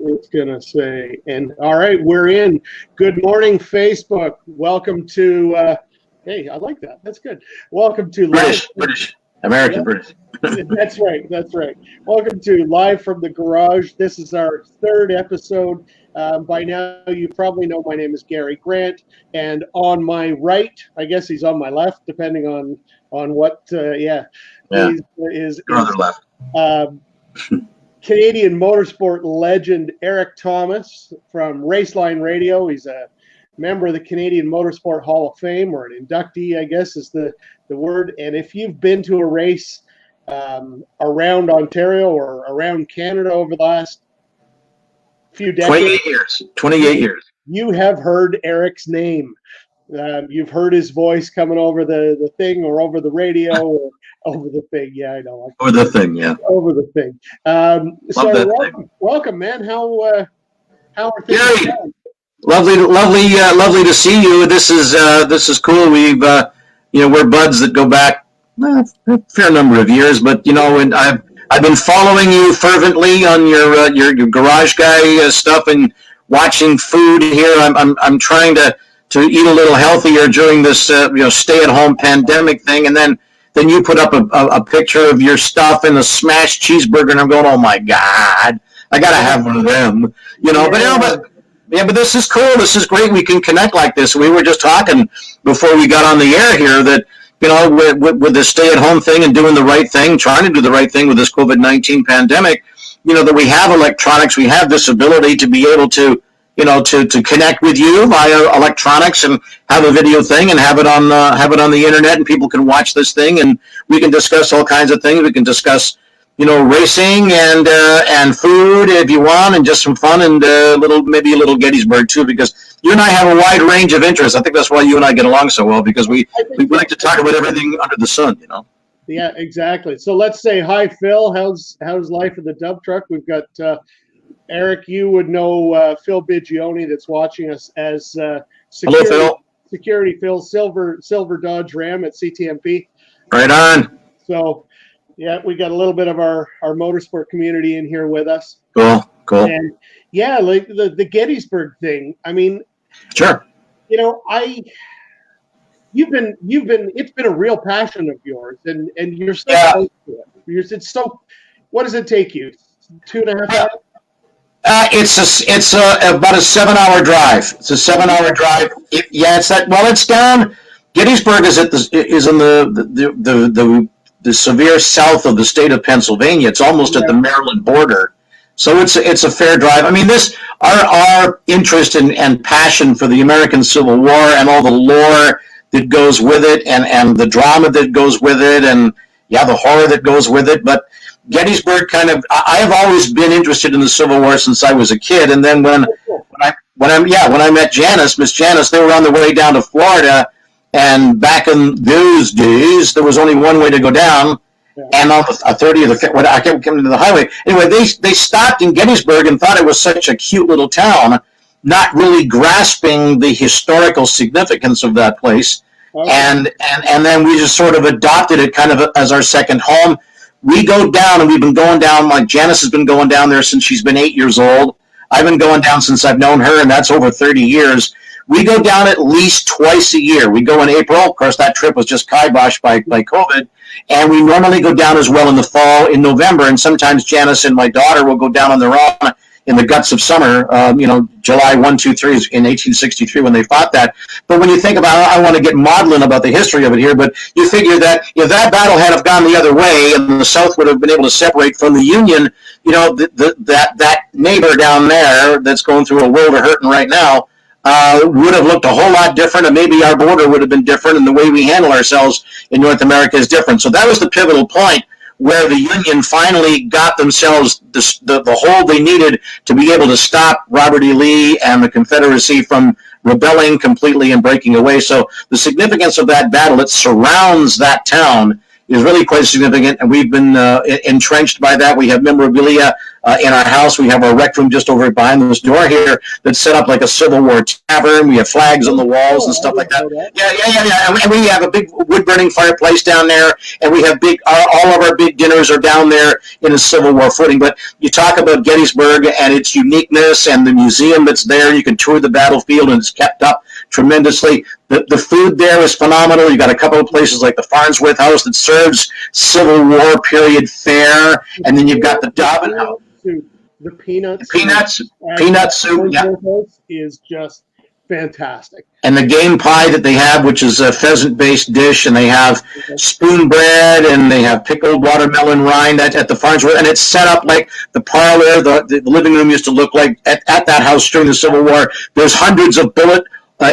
It's going to say, and all right, we're in. Good morning, Facebook. Welcome to, hey, I like that. That's good. Welcome to British, American yeah, British. That's right. Welcome to Live from the Garage. This is our third episode. By now, you probably know my name is Gary Grant, and on my right, I guess he's on my left, depending on what. He's on the left. Canadian motorsport legend Erik Tomas from Raceline Radio. He's a member of the Canadian Motorsport Hall of Fame, or an inductee, I guess is the word. And if you've been to a race around Ontario or around Canada over the last few decades, 28 years, you have heard Erik's name. You've heard his voice coming over the thing, or over the radio, or over the thing. Yeah, I know. Over the thing, yeah. Over the thing. Welcome, man. How are things going? Lovely to see you. This is cool. We've we're buds that go back a fair number of years, but and I've been following you fervently on your garage guy stuff and watching food here. I'm trying to eat a little healthier during this stay-at-home pandemic thing, and then you put up a picture of your stuff and a smashed cheeseburger, and I'm going, oh my God, I gotta have one of them, But this is cool. This is great. We can connect like this. We were just talking before we got on the air here that with the stay-at-home thing and doing the right thing, trying to do the right thing with this COVID-19 pandemic, that we have electronics, we have this ability to be able to connect with you via electronics and have a video thing and have it on the internet, and people can watch this thing, and we can discuss all kinds of things. We can discuss, racing and food if you want, and just some fun, and maybe a little Gettysburg too, because you and I have a wide range of interests. I think that's why you and I get along so well, because we like to talk about everything under the sun, Yeah, exactly. So let's say hi, Phil. How's life in the dump truck? We've got Erik. You would know Phil Bigioni, that's watching us as security. Hello, Phil. Security Phil, silver Dodge Ram at CTMP. Right on. So, yeah, we got a little bit of our motorsport community in here with us. Cool. And yeah, like the Gettysburg thing. I mean, sure. You've been. It's been a real passion of yours, and you're so close to it. It's so. What does it take you? 2.5 hours? It's about a 7-hour drive. It's a 7-hour drive. It's down. Gettysburg is in the severe south of the state of Pennsylvania. It's almost at the Maryland border. So it's a fair drive. I mean, our interest and passion for the American Civil War and all the lore that goes with it, and the drama that goes with it, and the horror that goes with it. But Gettysburg I have always been interested in the Civil War since I was a kid. And then when I met Miss Janice, they were on their way down to Florida. And back in those days, there was only one way to go down, and on a 30th, I kept coming to the highway. Anyway, they stopped in Gettysburg and thought it was such a cute little town, not really grasping the historical significance of that place. Okay. And then we just sort of adopted it kind of as our second home. We go down, and we've been going down, like Janice has been going down there since she's been 8 years old. I've been going down since I've known her, and that's over 30 years. We go down at least twice a year. We go in April. Of course, that trip was just kiboshed by COVID. And we normally go down as well in the fall, in November. And sometimes Janice and my daughter will go down on their own in the guts of summer, July 1, 2, 3 in 1863 when they fought that. But when you think about it, I want to get maudlin about the history of it here, but you figure that if that battle had have gone the other way and the South would have been able to separate from the Union, that neighbor down there that's going through a world of hurting right now, would have looked a whole lot different, and maybe our border would have been different, and the way we handle ourselves in North America is different. So that was the pivotal point where the Union finally got themselves the hold they needed to be able to stop Robert E. Lee and the Confederacy from rebelling completely and breaking away. So the significance of that battle that surrounds that town is really quite significant, and we've been entrenched by that. We have memorabilia in our house. We have our rec room just over behind this door here that's set up like a Civil War tavern. We have flags on the walls and stuff like that. Yeah. And we have a big wood-burning fireplace down there, and we have all of our big dinners are down there in a Civil War footing. But you talk about Gettysburg and its uniqueness and the museum that's there. You can tour the battlefield, and it's kept up tremendously. The food there is phenomenal. You got a couple of places like the Farnsworth House that serves Civil War period fare, and then you've got the Dobbin House. The peanuts soup, yeah, is just fantastic. And the game pie that they have, which is a pheasant-based dish, and they have spoon bread, and they have pickled watermelon rind at the Farnsworth, and it's set up like the parlor, the living room used to look like at that house during the Civil War. There's hundreds of bullet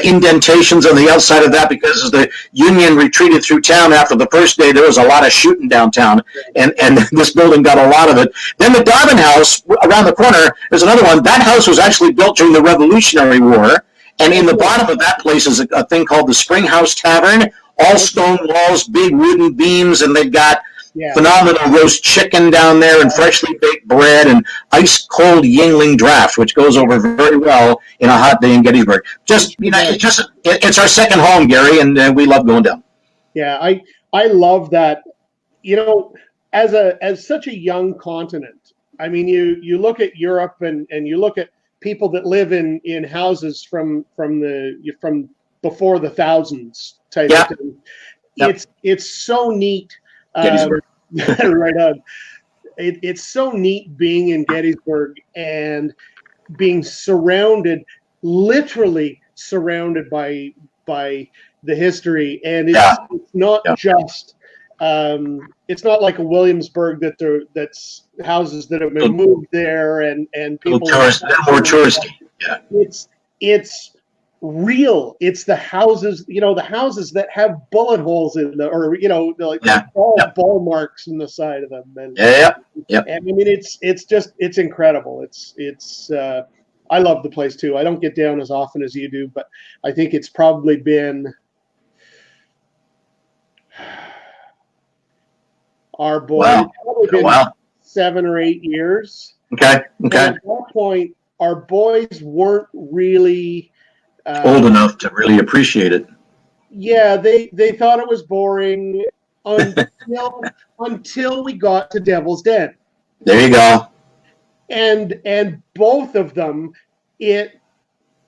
indentations on the outside of that because as the Union retreated through town after the first day, there was a lot of shooting downtown, and this building got a lot of it. Then the Dobbin House around the corner, there's another one. That house was actually built during the Revolutionary War, and in the bottom of that place is a thing called the Spring House Tavern, all stone walls, big wooden beams, and they've got phenomenal roast chicken down there and freshly baked bread and ice cold Yingling draft, which goes over very well in a hot day in Gettysburg. It's our second home, Gary, and we love going down. Yeah, I love that. As such a young continent, I mean, you look at Europe and you look at people that live in houses from before the thousands type of thing. It's so neat. Right on. It's so neat being in Gettysburg and being literally surrounded by the history, and it's not just it's not like a Williamsburg that's houses that have been moved there and people more touristy. Yeah, it's real. It's the houses, the houses that have bullet holes in them, or ball marks in the side of them. And, and I mean, it's incredible. It's I love the place too. I don't get down as often as you do, but I think it's probably been our boy. Been 7 or 8 years. Okay. And at that point, our boys weren't really old enough to really appreciate it. Yeah, they thought it was boring until we got to Devil's Den. There you go. And both of them, it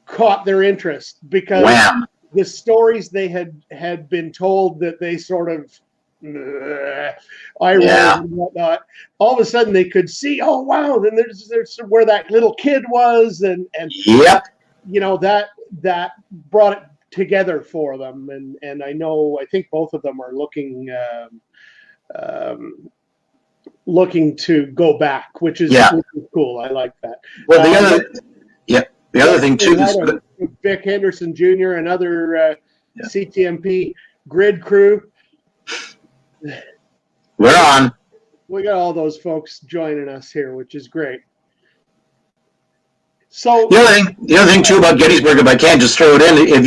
caught their interest because the stories they had been told that they sort of I and whatnot. All of a sudden they could see, oh wow, then there's where that little kid was, and that brought it together for them, and I think both of them are looking to go back, which is cool. I like that. Well, the other thing too is Vic Henderson Jr. and other CTMP grid crew. We're on. We got all those folks joining us here, which is great. So the other thing too about Gettysburg, if I can just throw it in, if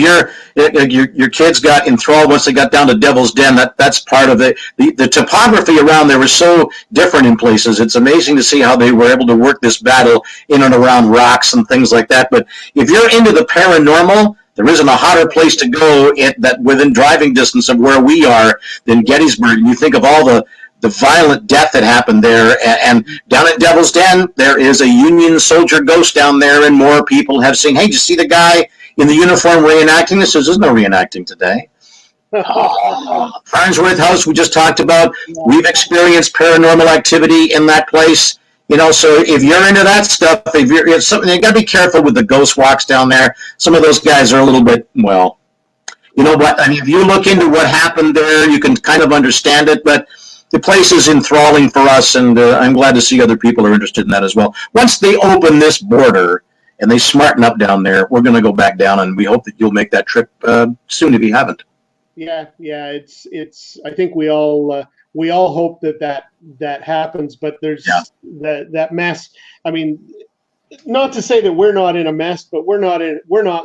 your kids got enthralled once they got down to Devil's Den, that's part of it. The topography around there was so different in places. It's amazing to see how they were able to work this battle in and around rocks and things like that. But if you're into the paranormal, there isn't a hotter place to go that within driving distance of where we are than Gettysburg. And you think of all the violent death that happened there, and down at Devil's Den, there is a Union soldier ghost down there, and more people have seen, hey, did you see the guy in the uniform reenacting this? There's no reenacting today. Farnsworth House, we just talked about. We've experienced paranormal activity in that place. So if you're into that stuff, it's something, you got to be careful with the ghost walks down there. Some of those guys are a little bit, you know what? I mean, if you look into what happened there, you can kind of understand it, but the place is enthralling for us, and I'm glad to see other people are interested in that as well. Once they open this border and they smarten up down there, we're going to go back down, and we hope that you'll make that trip soon if you haven't. Yeah. It's. I think we all hope that happens, but there's that mess. I mean, not to say that we're not in a mess, but we're not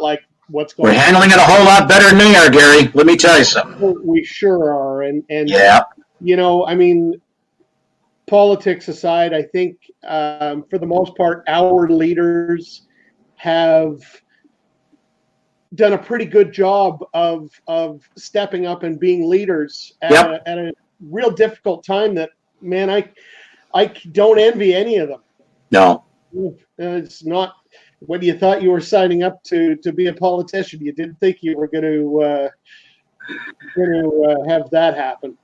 like what's going on. We're handling it a whole lot better than they are, Gary. Let me tell you something. We sure are, and yeah. I mean, politics aside, I think for the most part, our leaders have done a pretty good job of stepping up and being leaders at, Yep. at a real difficult time that, man, I don't envy any of them. No. It's not when you thought you were signing up to be a politician, you didn't think you were going to have that happen.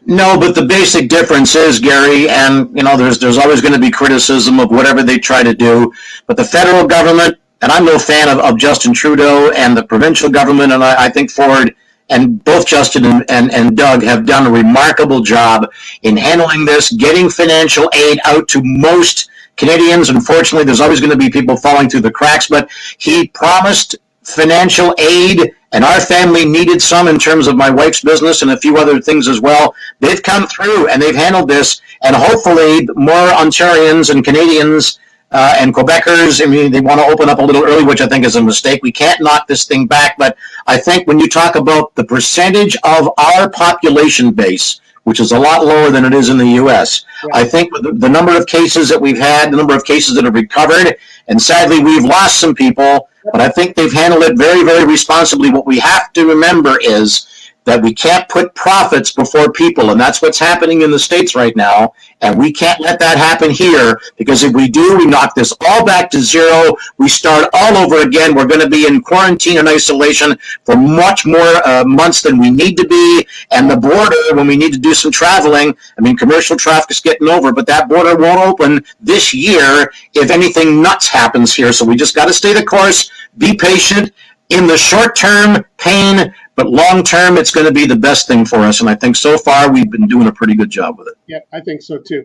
No, but the basic difference is, Gary, and there's always going to be criticism of whatever they try to do, but the federal government, and I'm no fan of Justin Trudeau, and the provincial government, and I think Ford and both Justin and Doug have done a remarkable job in handling this, getting financial aid out to most Canadians. Unfortunately, there's always going to be people falling through the cracks, but he promised financial aid, and our family needed some in terms of my wife's business and a few other things as well. They've come through and they've handled this, and hopefully more Ontarians and Canadians and Quebecers, I mean, they want to open up a little early, which I think is a mistake. We can't knock this thing back, but I think when you talk about the percentage of our population base, which is a lot lower than it is in the U.S., Yeah. I think with the number of cases that we've had, the number of cases that have recovered, and sadly we've lost some people, but I think they've handled it very, very responsibly. What we have to remember is that we can't put profits before people, and that's what's happening in the States right now, and we can't let that happen here, because if we do, we knock this all back to zero, we start all over again. We're going to be in quarantine and isolation for much more months than we need to be, and the border, when we need to do some traveling, I mean, commercial traffic is getting over, but that border won't open this year if anything nuts happens here, so we just got to stay the course, be patient. In the short term, pain, but long term, it's going to be the best thing for us. And I think so far we've been doing a pretty good job with it. Yeah, I think so too.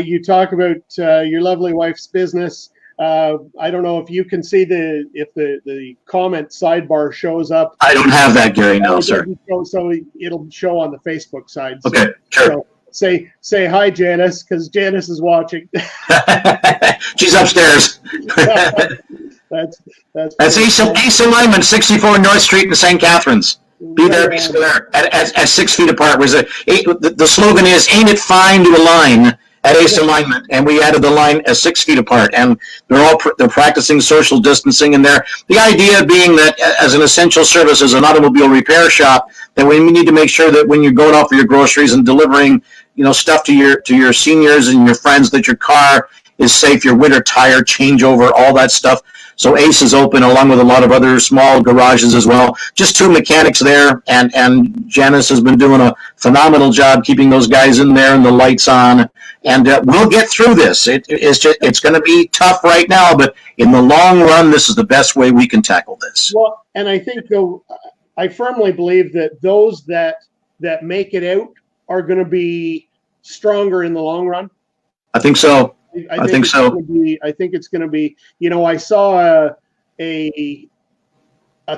You talk about your lovely wife's business. I don't know if you can see if the comment sidebar shows up. I don't have that, Gary. No, sir. So it'll show on the Facebook side. So, Okay, sure. So say hi, Janice, because Janice is watching. She's upstairs. That's Ace Alignment, 64 North Street in St. Catharines. Be there, be square. At 6 feet apart. The slogan is, ain't it fine to align at Ace Alignment? And we added the line at 6 feet apart. And they're practicing social distancing in there. The idea being that as an essential service, as an automobile repair shop, that we need to make sure that when you're going out for your groceries and delivering, stuff to your seniors and your friends, that your car is safe, your winter tire changeover, all that stuff. So Ace is open along with a lot of other small garages as well. Just 2 mechanics there, and Janice has been doing a phenomenal job keeping those guys in there and the lights on. And we'll get through this. It's going to be tough right now, but in the long run, this is the best way we can tackle this. Well, and I think I firmly believe that those that make it out are going to be stronger in the long run. I think so. I think so. I think it's going to be. I saw a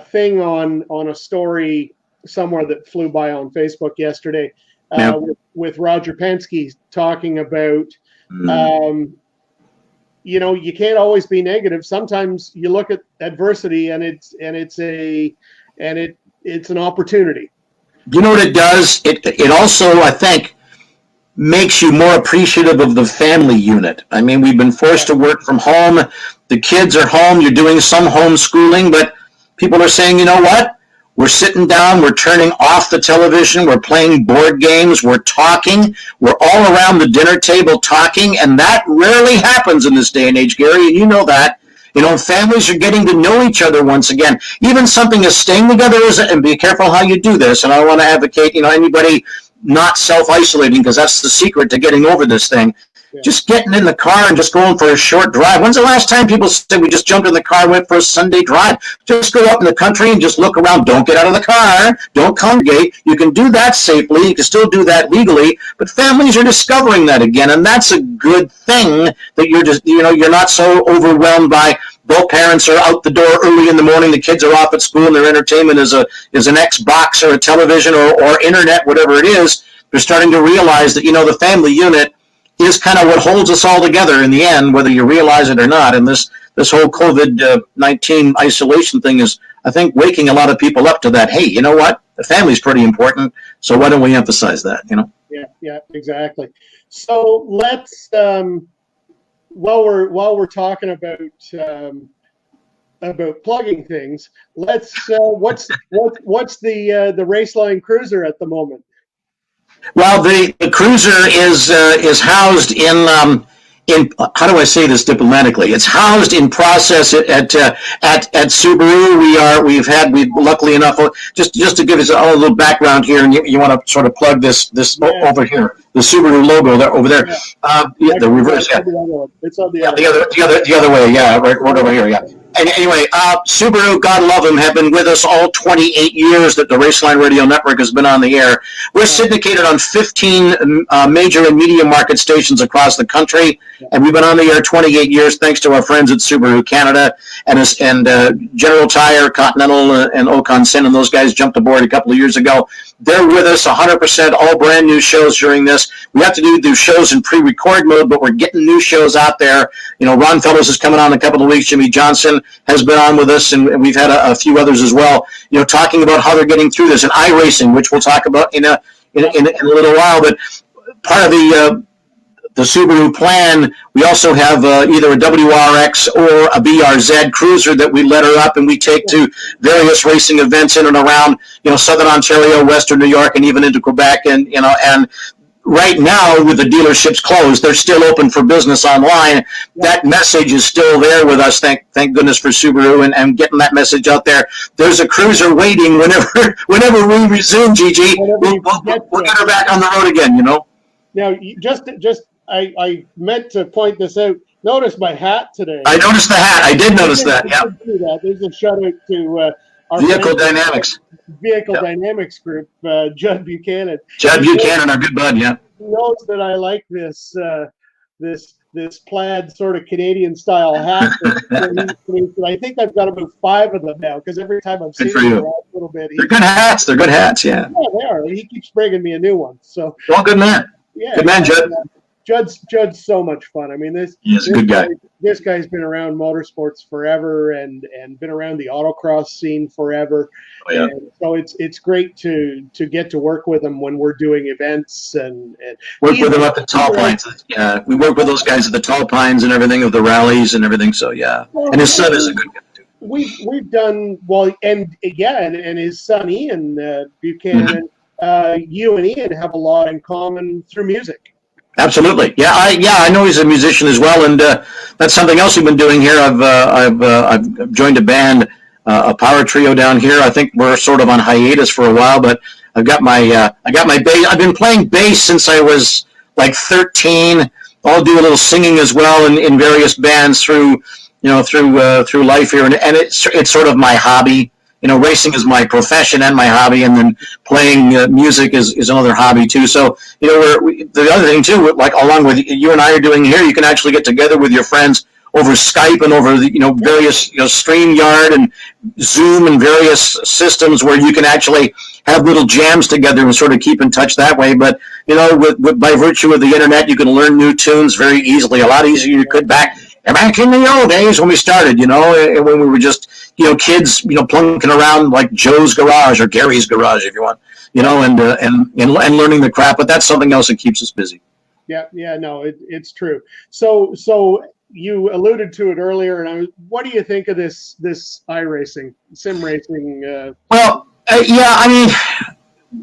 thing on a story somewhere that flew by on Facebook yesterday with Roger Penske talking about. You can't always be negative. Sometimes you look at adversity and it's an opportunity. You know what it does? It also, I think, makes you more appreciative of the family unit. I mean, we've been forced to work from home. The kids are home. You're doing some homeschooling, but people are saying, you know what? We're sitting down. We're turning off the television. We're playing board games. We're talking. We're all around the dinner table talking, and that rarely happens in this day and age, Gary, and you know that. Families are getting to know each other once again. Even something as staying together and be careful how you do this, and I want to advocate, anybody not self-isolating, because that's the secret to getting over this thing. Yeah. Just getting in the car and just going for a short drive. When's the last time people said we just jumped in the car and went for a Sunday drive? Just go up in the country and just look around. Don't get out of the car. Don't congregate. You can do that safely. You can still do that legally. But families are discovering that again, and that's a good thing, that you're just, you're not so overwhelmed by both parents are out the door early in the morning, the kids are off at school, and their entertainment is an Xbox or a television or internet, whatever it is. They're starting to realize that, the family unit is kind of what holds us all together in the end, whether you realize it or not. And this this whole COVID-19 isolation thing is, I think, waking a lot of people up to that. Hey, you know what? The family's pretty important. So why don't we emphasize that? Yeah, exactly. So let's while we're talking about plugging things, let's what's the Raceline Cruiser at the moment? Well, the Cruiser is housed in how do I say this diplomatically? It's housed in process at Subaru. We've luckily enough, just to give us a little background here, and you want to sort of plug this over here, the Subaru logo there over there. The reverse, yeah. It's on the other way, yeah, right over here, yeah. And anyway, Subaru, God love them, have been with us all 28 years that the Raceline Radio Network has been on the air. We're syndicated on 15 major and medium market stations across the country, and we've been on the air 28 years thanks to our friends at Subaru Canada and General Tire, Continental, and Ocon Sin, and those guys jumped aboard a couple of years ago. They're with us 100%, all brand new shows during this. We have to do shows in pre-record mode, but we're getting new shows out there. Ron Fellows is coming on in a couple of weeks. Jimmy Johnson has been on with us, and we've had a few others as well, talking about how they're getting through this, and iRacing, which we'll talk about in a little while. But part of the Subaru plan, we also have either a WRX or a BRZ Cruiser that we letter up and we take to various racing events in and around, Southern Ontario, Western New York, and even into Quebec. And right now, with the dealerships closed, they're still open for business online. That message is still there with us. Thank goodness for Subaru and getting that message out there. There's a Cruiser waiting whenever we resume, Gigi. We'll get her back on the road again, Now, I meant to point this out. Notice my hat today. I noticed the hat. I did notice that. Yeah. There's a shout out to our Vehicle Dynamics group, Judd Buchanan. Judd Buchanan, our good bud. Yeah. He knows that I like this plaid sort of Canadian style hat. I think I've got about 5 of them now because every time I've seen them a little bit. They're good hats. They're good hats. Yeah. Yeah, they are. He keeps bringing me a new one. So. Well, good man. Yeah. Good man, Judd. Judd's so much fun. I mean, he's a good guy. This guy's been around motorsports forever and been around the autocross scene forever. Oh, yeah. And so it's great to get to work with him when we're doing events and work with him at the Tall Pines. Yeah, we work with those guys at the Tall Pines and everything of the rallies and everything. So yeah, and his son is a good guy too. We've done well, and his son Ian Buchanan. You and Ian have a lot in common through music. Absolutely, yeah. I know he's a musician as well, and that's something else we've been doing here. I've joined a band, a power trio down here. I think we're sort of on hiatus for a while, but I've got my bass. I've been playing bass since I was like 13. I'll do a little singing as well in various bands through life here, and it's sort of my hobby. Racing is my profession and my hobby, and then playing music is another hobby too. So, the other thing too, like along with you and I are doing here, you can actually get together with your friends over Skype and over various StreamYard and Zoom and various systems where you can actually have little jams together and sort of keep in touch that way. But by virtue of the internet, you can learn new tunes very easily, a lot easier than you could back in the old days when we started, when we were just, kids, plunking around like Joe's garage or Gary's garage, if you want, and learning the crap. But that's something else that keeps us busy. Yeah, no, it's true. So you alluded to it earlier, and what do you think of this iRacing, sim racing? Well, I mean,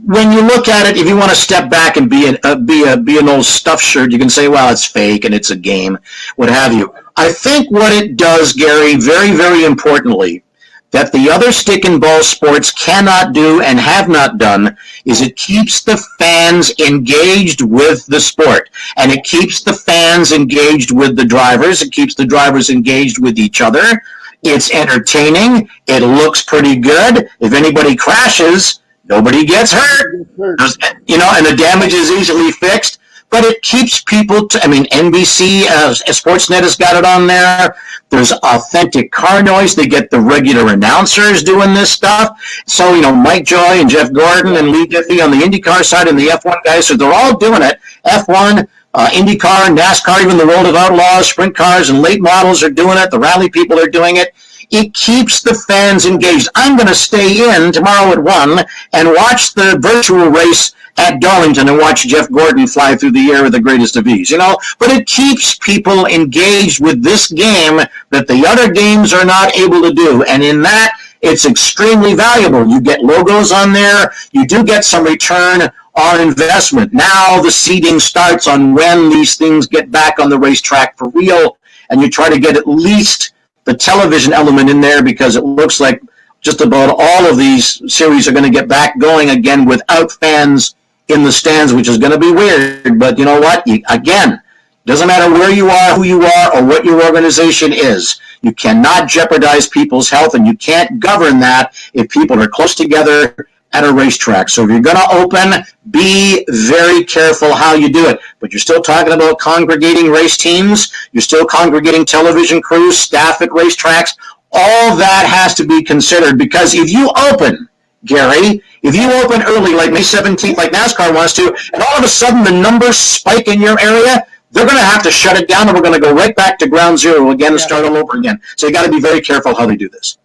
when you look at it, if you want to step back and be an old stuffed shirt, you can say, well, it's fake and it's a game, what have you. I think what it does, Gary, very, very importantly, that the other stick and ball sports cannot do and have not done, is it keeps the fans engaged with the sport. And it keeps the fans engaged with the drivers. It keeps the drivers engaged with each other. It's entertaining. It looks pretty good. If anybody crashes, nobody gets hurt. And the damage is easily fixed. But it keeps people NBC, Sportsnet has got it on there. There's authentic car noise. They get the regular announcers doing this stuff. So, Mike Joy and Jeff Gordon and Lee Diffie on the IndyCar side and the F1 guys, so they're all doing it. F1, IndyCar, NASCAR, even the World of Outlaws, sprint cars and late models are doing it. The rally people are doing it. It keeps the fans engaged. I'm going to stay in tomorrow at 1 and watch the virtual race at Darlington and watch Jeff Gordon fly through the air with the greatest of ease, But it keeps people engaged with this game that the other games are not able to do. And in that, it's extremely valuable. You get logos on there. You do get some return on investment. Now the seeding starts on when these things get back on the racetrack for real, and you try to get at least the television element in there, because it looks like just about all of these series are going to get back going again without fans in the stands, which is going to be weird. But you know what? Again, doesn't matter where you are, who you are, or what your organization is. You cannot jeopardize people's health, and you can't govern that if people are close together at a racetrack. So if you're going to open, be very careful how you do it. But you're still talking about congregating race teams. You're still congregating television crews, staff at racetracks. All that has to be considered, because if you open, Gary, if you open early, like May 17th, like NASCAR wants to, and all of a sudden the numbers spike in your area, they're going to have to shut it down, and we're going to go right back to ground zero again and start all over again. So you got to be very careful how they do this.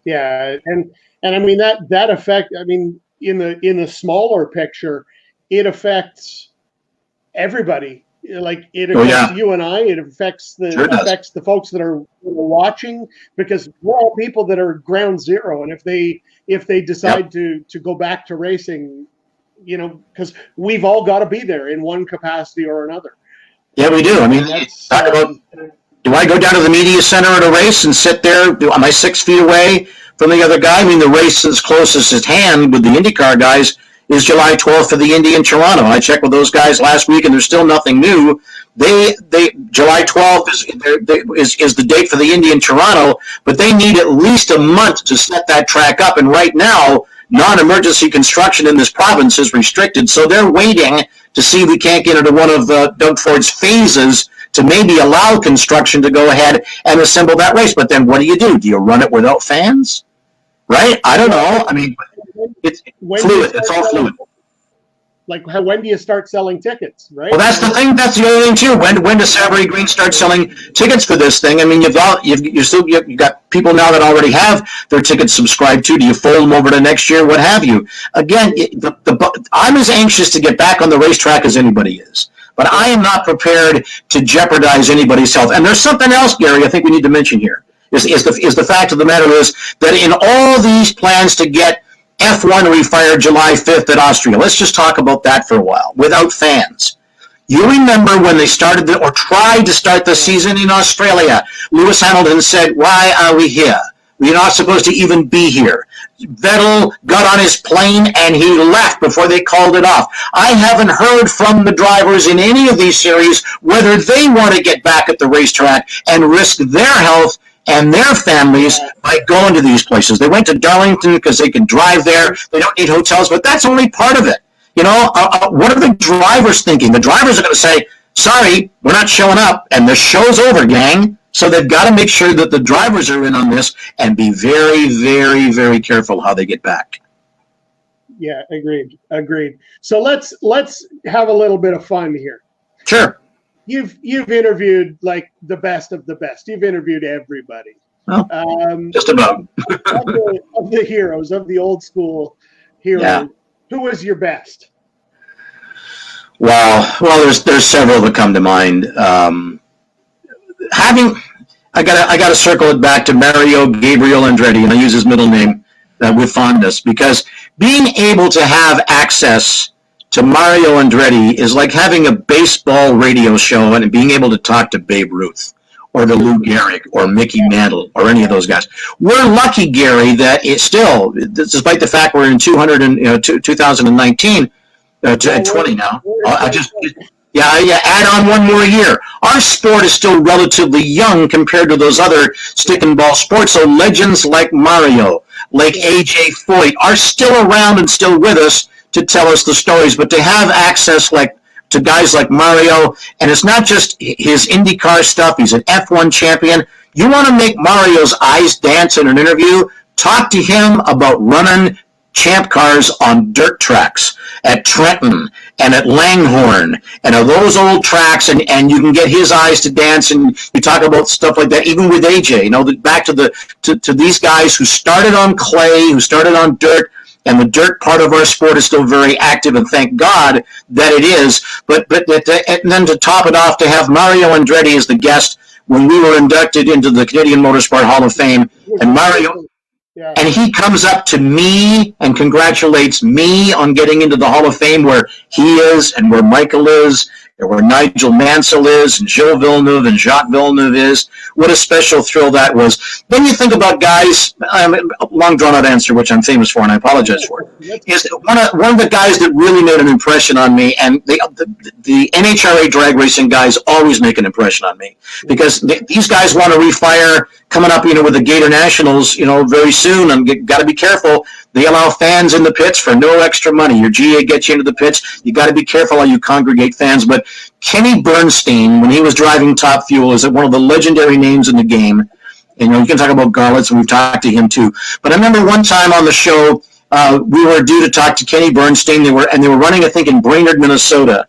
Yeah, and I mean that effect. I mean, in the smaller picture, it affects everybody. Like it affects you and I. It affects the folks that are watching, because we're all people that are ground zero. And if they decide to go back to racing, because we've all got to be there in one capacity or another. Yeah, we do. I mean, talk about, do I go down to the media center at a race and sit there? Am I 6 feet away from the other guy? I mean, the race is closest at hand with the IndyCar guys is July 12th for the Indy in Toronto. I checked with those guys last week, and there's still nothing new. July 12th is the date for the Indy in Toronto, but they need at least a month to set that track up. And right now, non-emergency construction in this province is restricted, so they're waiting to see if we can't get into one of Doug Ford's phases to maybe allow construction to go ahead and assemble that race. But then what do? Do you run it without fans? Right? I don't know. I mean, it's fluid. It's all fluid. Like, when do you start selling tickets, right? Well, that's the thing. That's the other thing too. When does Savory Green start selling tickets for this thing? I mean, you've got people now that already have their tickets subscribed to. Do you fold them over to next year? What have you? Again, I'm as anxious to get back on the racetrack as anybody is, but I am not prepared to jeopardize anybody's health. And there's something else, Gary, I think we need to mention here. Is the fact of the matter is that in all these plans to get F1 refired July 5th at Austria, let's just talk about that for a while, without fans. You remember when they started or tried to start the season in Australia, Lewis Hamilton said, "Why are we here? We're not supposed to even be here." Vettel got on his plane and he left before they called it off. I haven't heard from the drivers in any of these series whether they want to get back at the racetrack and risk their health and their families by going to these places. They went to Darlington because they can drive there. They don't need hotels, but that's only part of it. What are the drivers thinking? The drivers are going to say, "Sorry, we're not showing up," and the show's over, gang. So they've got to make sure that the drivers are in on this and be very, very, very careful how they get back. Yeah, agreed. So let's have a little bit of fun here. Sure. You've interviewed like the best of the best. You've interviewed everybody. Well, just about. of the heroes, of the old school heroes. Yeah. Who was your best? Well, there's several that come to mind. I got to circle it back to Mario Gabriel Andretti, and I use his middle name with fondness, because being able to have access to Mario Andretti is like having a baseball radio show and being able to talk to Babe Ruth or to Lou Gehrig or Mickey Mantle or any of those guys. We're lucky, Gary, that it's still, despite the fact we're in 2019, 20 now. Add on one more year. Our sport is still relatively young compared to those other stick and ball sports. So legends like Mario, like AJ Foyt are still around and still with us to tell us the stories. But to have access to guys like Mario, and it's not just his IndyCar stuff. He's an F1 champion. You want to make Mario's eyes dance in an interview? Talk to him about running champ cars on dirt tracks at Trenton and at Langhorne and at those old tracks, and you can get his eyes to dance, and you talk about stuff like that, even with AJ, back to these guys who started on clay, who started on dirt, and the dirt part of our sport is still very active, and thank God that it is. But and then to top it off, to have Mario Andretti as the guest when we were inducted into the Canadian Motorsport Hall of Fame, and Mario, and he comes up to me and congratulates me on getting into the Hall of Fame, where he is and where Michael is, and where Nigel Mansell is, and Gilles Villeneuve and Jacques Villeneuve is. What a special thrill that was. Then you think about guys, a long drawn-out answer, which I'm famous for, and I apologize for it, is one of the guys that really made an impression on me, and the NHRA drag racing guys always make an impression on me, because these guys want to refire coming up, with the Gator Nationals, very soon, and got to be careful. They allow fans in the pits for no extra money. Your GA gets you into the pits. You got to be careful how you congregate fans. But Kenny Bernstein, when he was driving Top Fuel, is one of the legendary names in the game. And you can talk about Garlits, and we've talked to him too. But I remember one time on the show, we were due to talk to Kenny Bernstein. They were running, I think, in Brainerd, Minnesota.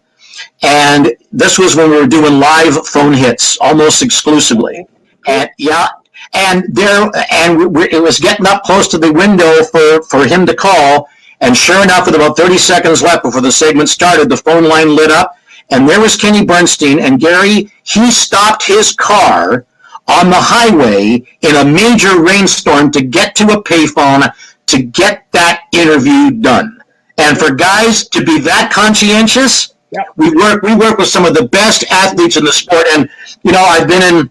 And this was when we were doing live phone hits almost exclusively. And it was getting up close to the window for him to call, and sure enough, with about 30 seconds left before the segment started, the phone line lit up, and there was Kenny Bernstein, and Gary, he stopped his car on the highway in a major rainstorm to get to a payphone to get that interview done. And for guys to be that conscientious, we work with some of the best athletes in the sport, and I've been in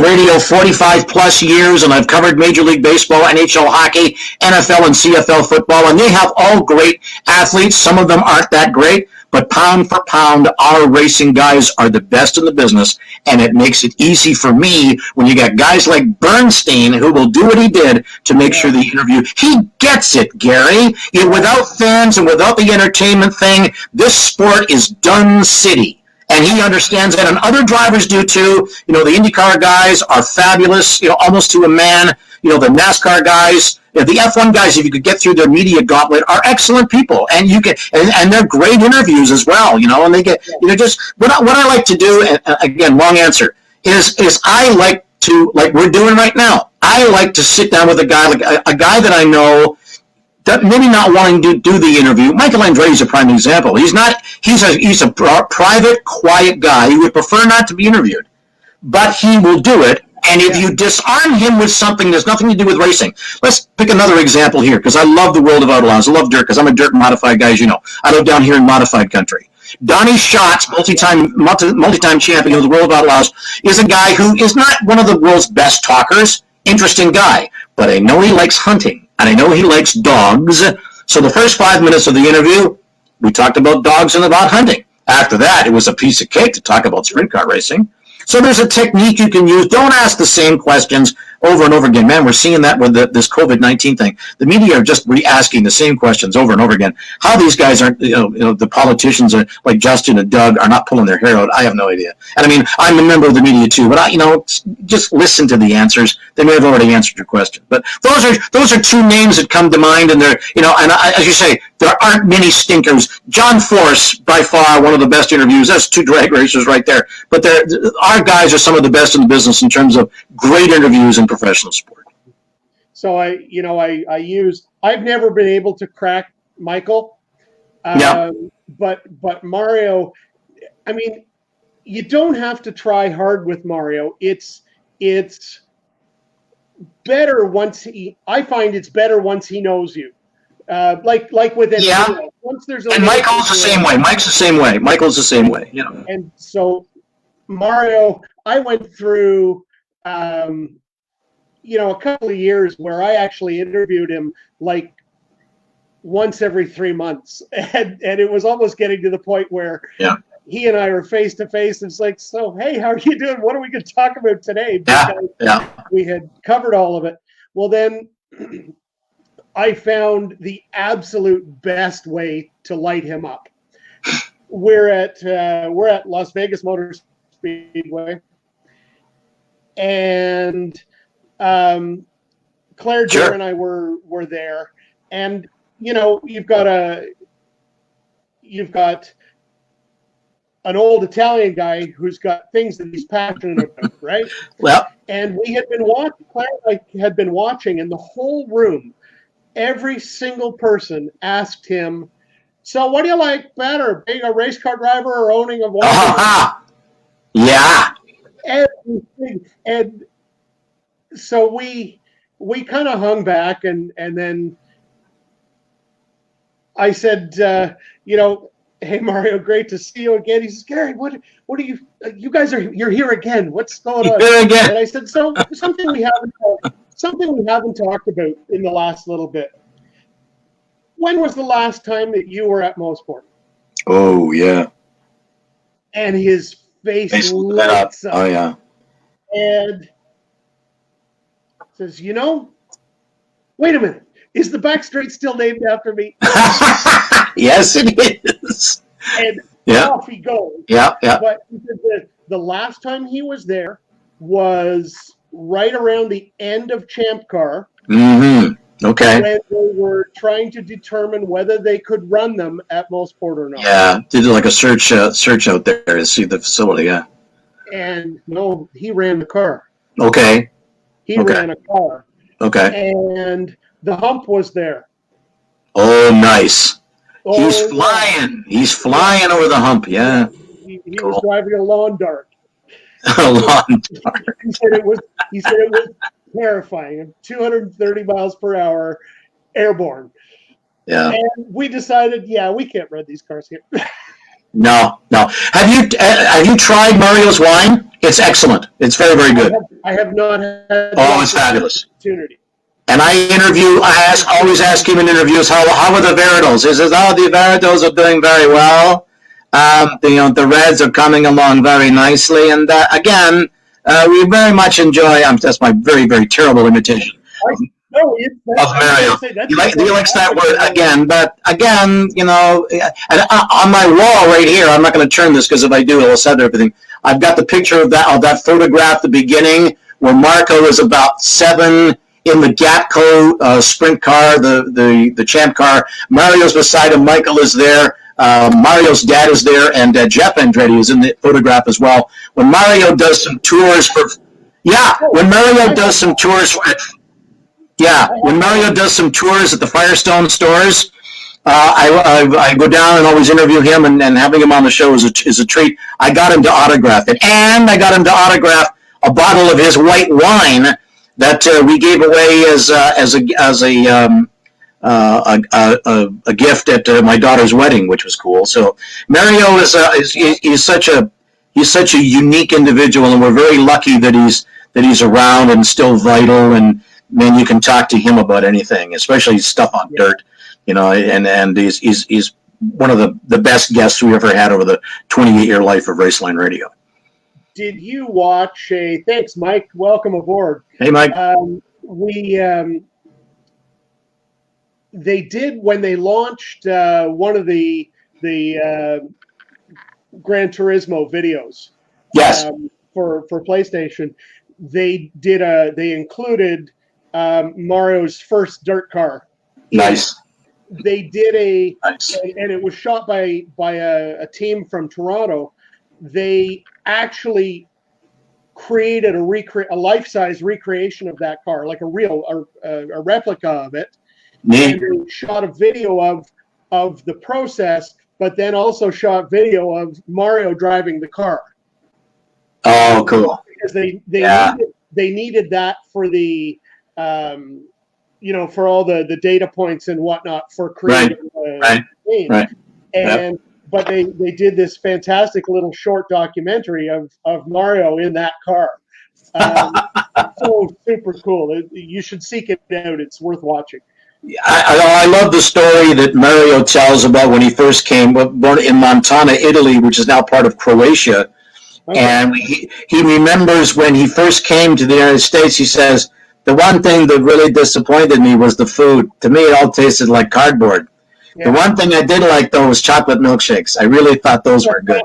radio 45 plus years, and I've covered Major League Baseball, NHL hockey, NFL and CFL football, and they have all great athletes. Some of them aren't that great, but pound for pound, our racing guys are the best in the business, and it makes it easy for me when you got guys like Bernstein who will do what he did to make sure the interview. He gets it, Gary. Without fans and without the entertainment thing, this sport is done city. And he understands that, and other drivers do too. The IndyCar guys are fabulous, almost to a man. The NASCAR guys, the F1 guys, if you could get through their media gauntlet, are excellent people, and and they're great interviews as well. And they get, just what I like to do. And again, long answer is I like to, like we're doing right now. I like to sit down with a guy that I know. Maybe not wanting to do the interview. Michael Andretti is a prime example. He's a private, quiet guy. He would prefer not to be interviewed, but he will do it. And if you disarm him with something that's nothing to do with racing, let's pick another example here, because I love the world of outlaws. I love dirt, because I'm a dirt modified guy, as you know. I live down here in modified country. Donnie Schatz, multi-time champion of the world of outlaws, is a guy who is not one of the world's best talkers. Interesting guy, but I know he likes hunting. And I know he likes dogs. So the first 5 minutes of the interview, we talked about dogs and about hunting. After that, it was a piece of cake to talk about sprint car racing. So there's a technique you can use. Don't ask the same questions over and over again. Man, we're seeing that with this COVID-19 thing. The media are just re-asking the same questions over and over again. How these guys aren't, the politicians are like Justin and Doug are not pulling their hair out, I have no idea. And I mean, I'm a member of the media too, but just listen to the answers. They may have already answered your question. But those are two names that come to mind, and they're, as you say, there aren't many stinkers. John Force, by far, one of the best interviews. That's two drag racers right there. But our guys are some of the best in the business in terms of great interviews in professional sport. So I've never been able to crack Michael. But Mario, I mean, you don't have to try hard with Mario. It's better I find it's better once he knows you. Like with it. Once there's and Michael's the same way. Mike's the same way. Michael's the same way. And so Mario, I went through a couple of years where I actually interviewed him like once every 3 months, and it was almost getting to the point where he and I are face to face. It's like, so hey, how are you doing? What are we going to talk about today? Because we had covered all of it. Well, then I found the absolute best way to light him up. We're at Las Vegas Motor Speedway, and Claire Joe and I were there, and you've got an old Italian guy who's got things that he's passionate about, right? Well, and we had been watching. Claire had been watching, and the whole room, every single person asked him, "So, what do you like better, being a race car driver or owning a water?" Yeah. And so we kind of hung back, and then I said, "Hey Mario, great to see you again." He says, "Gary, what are you guys you're here again? What's going on?" Here again. And I said, "So something we haven't talked about in the last little bit. When was the last time that you were at Mosport?" Oh yeah. And his face lights up. Oh yeah. And says, "Wait a minute. Is the back straight still named after me?" Yes, it is. And off he goes. Yeah. But the last time he was there was right around the end of Champ Car. Mm-hmm. Okay. When they were trying to determine whether they could run them at Mosport or not. Yeah, did like a search out there to see the facility. Yeah. And no, he ran the car. Okay. He ran a car. Okay. And the hump was there. Oh, nice. Oh, He's flying. He's flying over the hump. Yeah. He was driving a lawn dart. A lawn dart. He said it was terrifying. 230 miles per hour, airborne. Yeah. And we decided, we can't run these cars here. No. Have you tried Mario's wine? It's excellent. It's very, very good. I have not had. Oh, it's fabulous. Opportunity. And I always ask him in interviews, how are the Veritos? He says, the Veritos are doing very well. The Reds are coming along very nicely. And again, we very much enjoy, that's my very, very terrible imitation of Mario. He likes that word again. But again, on my wall right here, I'm not going to turn this because if I do, it'll set everything. I've got the picture of that photograph at the beginning where Marco is about 7 in the Gapco sprint car, the Champ car. Mario's beside him. Michael is there. Mario's dad is there, and Jeff Andretti is in the photograph as well. When Mario does some tours when Mario does some tours at the Firestone stores, I go down and always interview him, and having him on the show is a treat. I got him to autograph it, and I got him to autograph a bottle of his white wine that we gave away a gift at my daughter's wedding, which was cool. So Mario is such a unique individual, and we're very lucky that he's around and still vital. And man, you can talk to him about anything, especially stuff on dirt, And he's one of the best guests we ever had over the 28-year life of Raceline Radio. Did you watch thanks, Mike. Welcome aboard. Hey, Mike. They did when they launched one of the Gran Turismo videos. Yes. For PlayStation, they included Mario's first dirt car. Nice. They did and it was shot by a team from Toronto. They actually created a life-size recreation of that car, like a replica of it. Neat. And they shot a video of the process, but then also shot video of Mario driving the car. Oh, cool. Because they needed that for the for all the data points and whatnot for creating the game. Right. And but they did this fantastic little short documentary of Mario in that car. So super cool. You should seek it out. It's worth watching. I love the story that Mario tells about when he first came, born in Montana, Italy, which is now part of Croatia. Okay. And he remembers when he first came to the United States, he says, the one thing that really disappointed me was the food. To me, it all tasted like cardboard. Yeah. The one thing I did like, though, was chocolate milkshakes. I really thought those were good.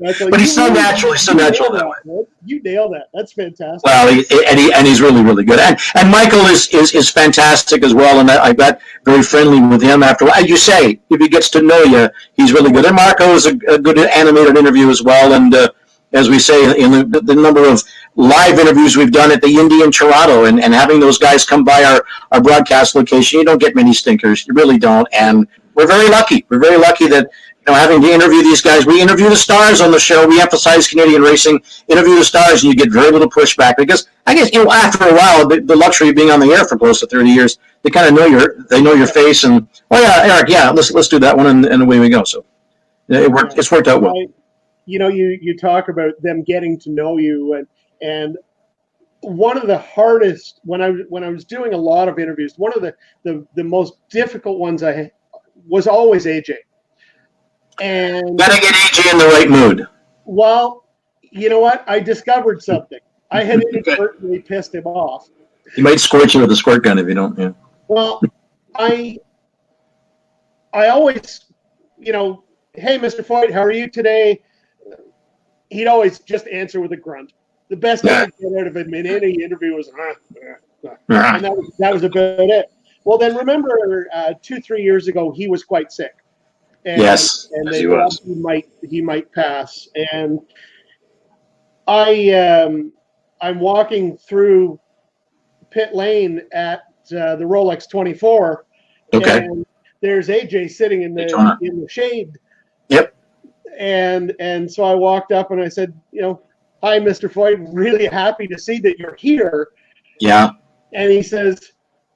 That's like, But he's so natural. He's so natural that way. Man. You nailed that. That's fantastic. Well, he's really, really good. And Michael is fantastic as well. And I got very friendly with him after. As you say, if he gets to know you, he's really good. And Marco is a good animated interview as well. And as we say, in the number of live interviews we've done at the Indy in Toronto, and having those guys come by our broadcast location, you don't get many stinkers. You really don't. And we're very lucky. We're very lucky that, having to interview these guys. We interview the stars on the show. We emphasize Canadian racing. Interview the stars, and you get very little pushback because I guess after a while, the luxury of being on the air for close to 30 years, they kind of know your face, and Eric, let's do that one, and away we go. So it worked. It's worked out well. You talk about them getting to know you, and one of the hardest when I was doing a lot of interviews, one of the most difficult ones was always AJ. And gotta get AJ in the right mood. Well, you know what? I discovered something. I had inadvertently pissed him off. He might squirt you with a squirt gun if you don't. Yeah. Well, I always, hey, Mr. Foyt, how are you today? He'd always just answer with a grunt. The best I could get out of him in any interview was, and that was about it. Well, then remember, 2-3 years ago, he was quite sick. And, yes, and he was. He might pass. And I'm walking through pit lane at the Rolex 24. Okay. And there's AJ sitting in the shade. Yep. And so I walked up and I said, hi, Mr. Foyt, really happy to see that you're here. Yeah. And he says,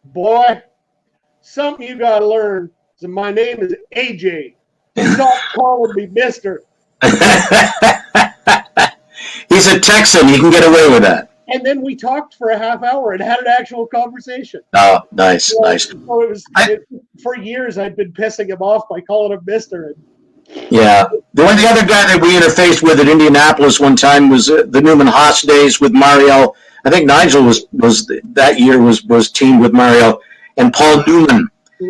boy, something you got to learn. So my name is AJ. Stop calling me Mister. He's a Texan. You can get away with that. And then we talked for a half hour and had an actual conversation. Oh, nice, nice. So for years I'd been pissing him off by calling him Mister. Yeah. The other guy that we interfaced with at Indianapolis one time was the Newman Haas days with Mario. I think Nigel was that year was teamed with Mario, and Paul Newman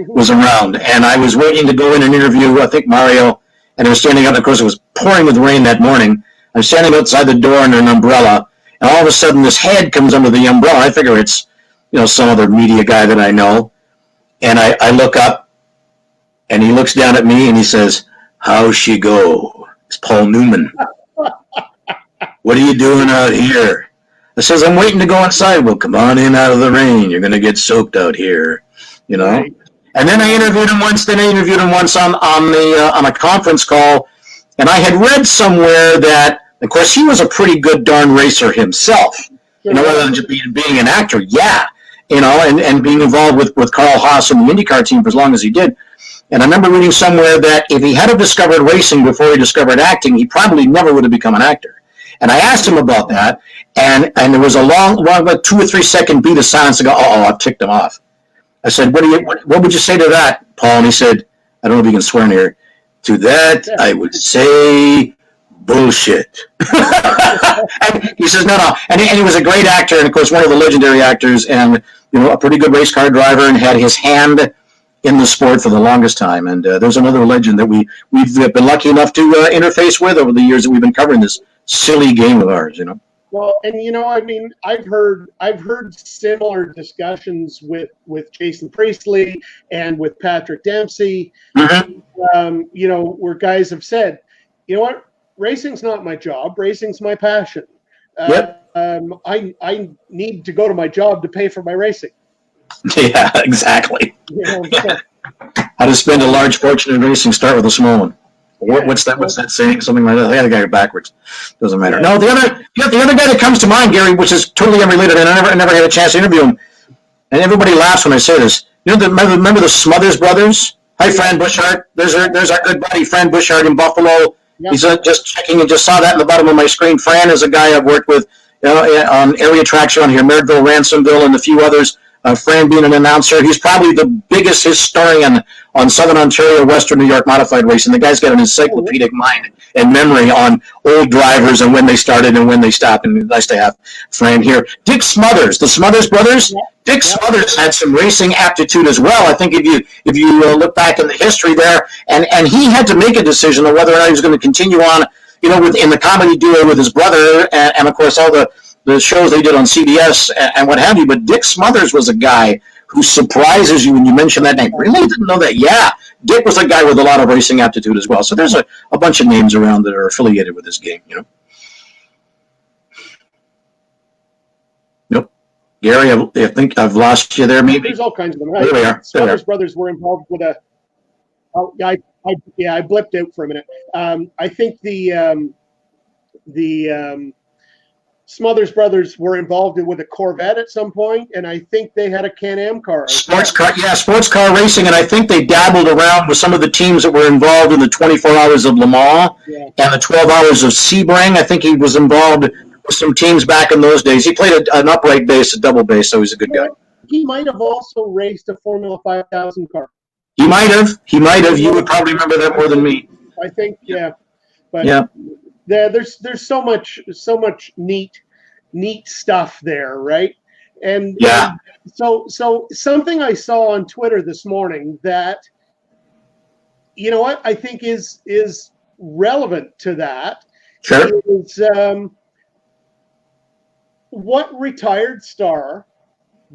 was around, and I was waiting to go in and interview, I think, Mario, and I was standing out. Of course, it was pouring with rain that morning. I'm standing outside the door under an umbrella, and all of a sudden this head comes under the umbrella. I figure it's, some other media guy that I know, and I look up, and he looks down at me, and he says, "How's she go?" It's Paul Newman. "What are you doing out here?" I says, "I'm waiting to go inside." "Well, come on in out of the rain. You're going to get soaked out here, Right. And then I interviewed him once. On a conference call, and I had read somewhere that, of course, he was a pretty good darn racer himself. Rather than just being an actor, and being involved with Carl Haas and the IndyCar team for as long as he did. And I remember reading somewhere that if he had discovered racing before he discovered acting, he probably never would have become an actor. And I asked him about that, and there was about 2 or 3 second beat of silence to go, I've ticked him off. I said, what would you say to that, Paul? And he said, I don't know if you can swear in here. To that, I would say bullshit. And he says, no. And he was a great actor, and of course, one of the legendary actors, and a pretty good race car driver, and had his hand in the sport for the longest time. And there's another legend that we've been lucky enough to interface with over the years that we've been covering this silly game of ours, Well, and I've heard similar discussions with Jason Priestley and with Patrick Dempsey. Mm-hmm. Where guys have said, what, racing's not my job, racing's my passion. Yep. I need to go to my job to pay for my racing. Yeah, exactly. How to spend a large fortune in racing, start with a small one. What's that saying? Something like that. I got to get it backwards. Doesn't matter. No, the other guy that comes to mind, Gary, which is totally unrelated, and I never had a chance to interview him. And everybody laughs when I say this. Remember the Smothers brothers? Hi, Fran Bushart. There's our good buddy, Fran Bushart in Buffalo. Yep. He's just checking and just saw that in the bottom of my screen. Fran is a guy I've worked with on area tracks around here, Merrittville, Ransomville, and a few others. Fran being an announcer. He's probably the biggest historian on Southern Ontario, Western New York modified racing. The guy's got an encyclopedic mind and memory on old drivers and when they started and when they stopped. And nice to have Fran here. Dick Smothers, the Smothers brothers. Yeah. Dick Smothers had some racing aptitude as well. I think if you look back in the history there, and he had to make a decision on whether or not he was going to continue on in the comedy duo with his brother, and of course all the shows they did on CBS and what have you. But Dick Smothers was a guy who surprises you when you mention that name. Really didn't know that? Yeah, Dick was a guy with a lot of racing aptitude as well. So there's a bunch of names around that are affiliated with this game. Nope. Gary, I think I've lost you there. Maybe there's all kinds of them. There we are. Smothers brothers were involved with a. Oh, yeah, I blipped out for a minute. I think the Smothers brothers were involved with a Corvette at some point, and I think they had a Can-Am car. Sports car racing, and I think they dabbled around with some of the teams that were involved in the 24 Hours of Le Mans and the 12 Hours of Sebring. I think he was involved with some teams back in those days. He played an upright bass, a double bass, so he's a good guy. He might have also raced a Formula 5000 car. He might have. You would probably remember that more than me. I think, yeah. But yeah. There's so much neat stuff there, right? And yeah. So something I saw on Twitter this morning that, you know what, I think is relevant to that. Sure. Is what retired star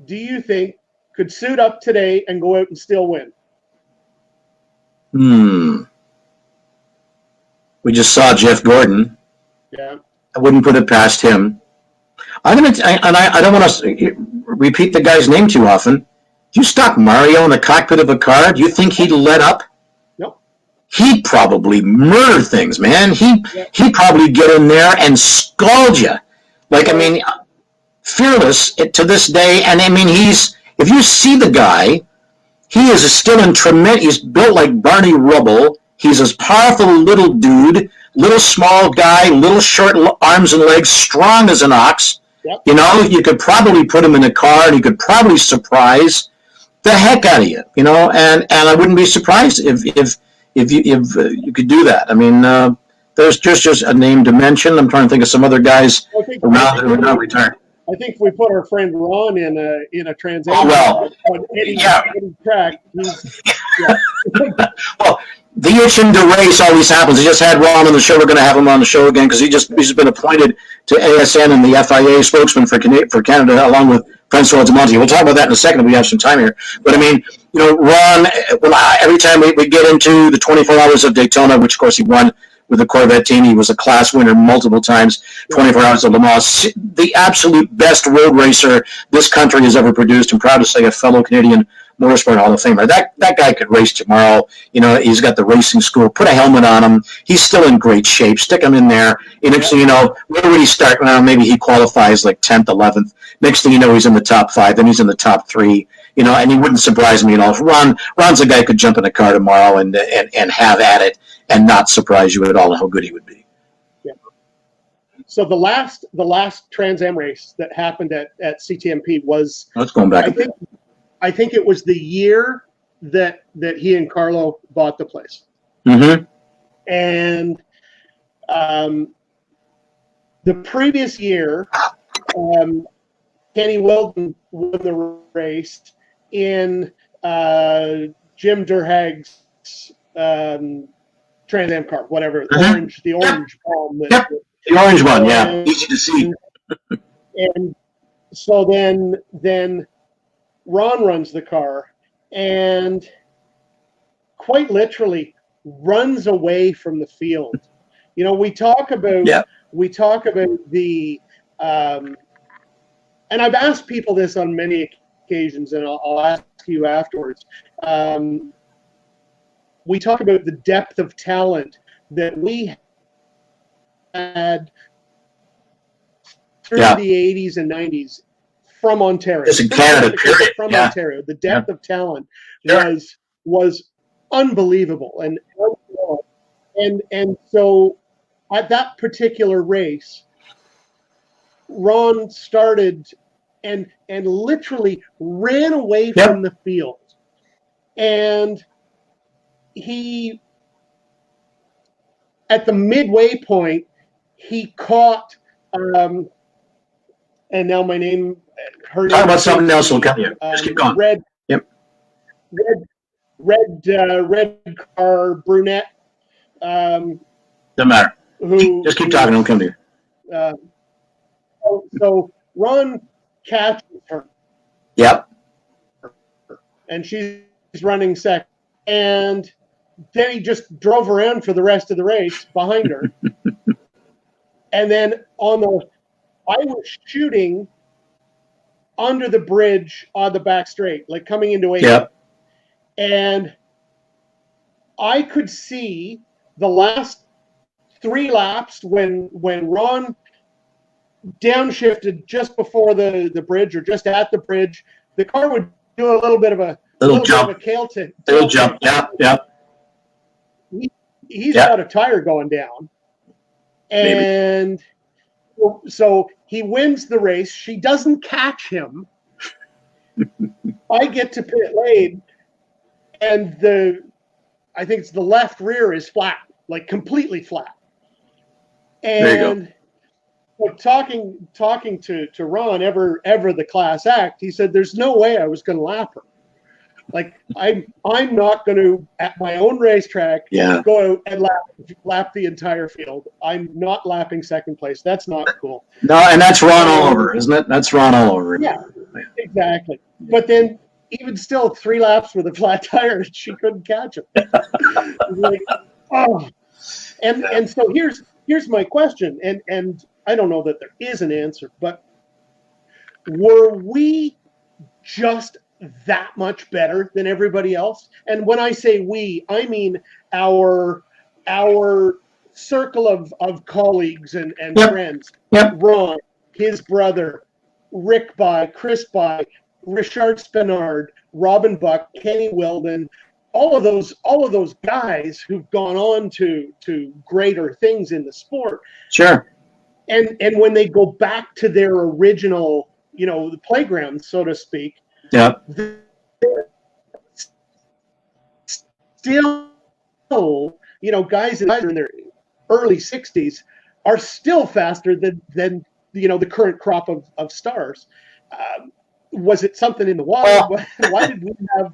do you think could suit up today and go out and still win? We just saw Jeff Gordon. Yeah. I wouldn't put it past him. I don't want to repeat the guy's name too often. Do you stop Mario in the cockpit of a car? Do you think he'd let up? Nope. He'd probably murder things, man. He'd probably get in there and scald you. Fearless to this day. And if you see the guy, he is still in tremendous. He's built like Barney Rubble. He's a powerful little dude, little small guy, little short arms and legs, strong as an ox. Yep. You could probably put him in a car and he could probably surprise the heck out of you, and I wouldn't be surprised if you could do that. There's just a name to mention. I'm trying to think of some other guys around that are now retired. I think if we put our friend Ron in a Trans Am on any track, well, the itching to race always happens. I just had Ron on the show. We're going to have him on the show again because he's been appointed to ASN and the FIA spokesman for Canada, along with Francois Dumontier. We'll talk about that in a second if we have some time here. But Ron, every time we get into the 24 Hours of Daytona, which of course he won with the Corvette team, he was a class winner multiple times. 24 Hours of Le Mans, the absolute best road racer this country has ever produced. I'm proud to say a fellow Canadian Motorsport Hall of Famer. That guy could race tomorrow. He's got the racing school. Put a helmet on him. He's still in great shape. Stick him in there. Next thing you know, where would he start? Well, maybe he qualifies like 10th, 11th. Next thing you know, he's in the top 5. Then he's in the top 3. And he wouldn't surprise me at all. Ron's a guy who could jump in a car tomorrow and have at it and not surprise you at all how good he would be. Yeah. So the last Trans Am race that happened at CTMP was. Let's go back. I think it was the year that he and Carlo bought the place. Mm-hmm. And the previous year, Kenny Weldon won the race in Jim Durhag's Trans Am car, whatever, the orange palm. The orange one, yeah, easy to see. And so then Ron runs the car and quite literally runs away from the field. We talk about the and I've asked people this on many occasions, and I'll ask you afterwards. We talk about the depth of talent that we had through the 80s and 90s from Ontario. Just in Canada, period. From Ontario. The depth of talent was unbelievable. And so at that particular race, Ron started and literally ran away from the field. And he, at the midway point, he caught, and now my name, talk about something else will come here. Just keep going. Red car, brunette. Doesn't matter. who just keep talking. Don't come to you. So Ron catches her. Yep. And she's running second. And then he just drove around for the rest of the race behind her. And then I was shooting under the bridge on the back straight, like coming into 8. Yep. And I could see the last 3 laps when Ron downshifted just before the bridge or just at the bridge, the car would do a little bit of a jump. Bit of a tail tip. Little jump. Yep. He's got a tire going down. And so he wins the race. She doesn't catch him. I get to pit lane, and I think it's the left rear is flat, like completely flat. And there you go. Talking to Ron, ever the class act, he said, "There's no way I was going to lap her. Like I'm not going to, at my own racetrack, go out and lap the entire field. I'm not lapping second place. That's not cool." No, and that's Ron all over, isn't it? That's Ron all over. Yeah, exactly. But then, even still, 3 laps with a flat tire, she couldn't catch him. Like, oh. And so here's my question, and I don't know that there is an answer, but were we just that much better than everybody else? And when I say we, I mean our circle of colleagues and friends. Yep. Ron, his brother, Rick By, Chris By, Richard Spenard, Robin Buck, Kenny Weldon, all of those guys who've gone on to greater things in the sport. Sure. And when they go back to their original, the playground, so to speak, still, guys in their early 60s are still faster than the current crop of stars. Was it something in the water? Why did we have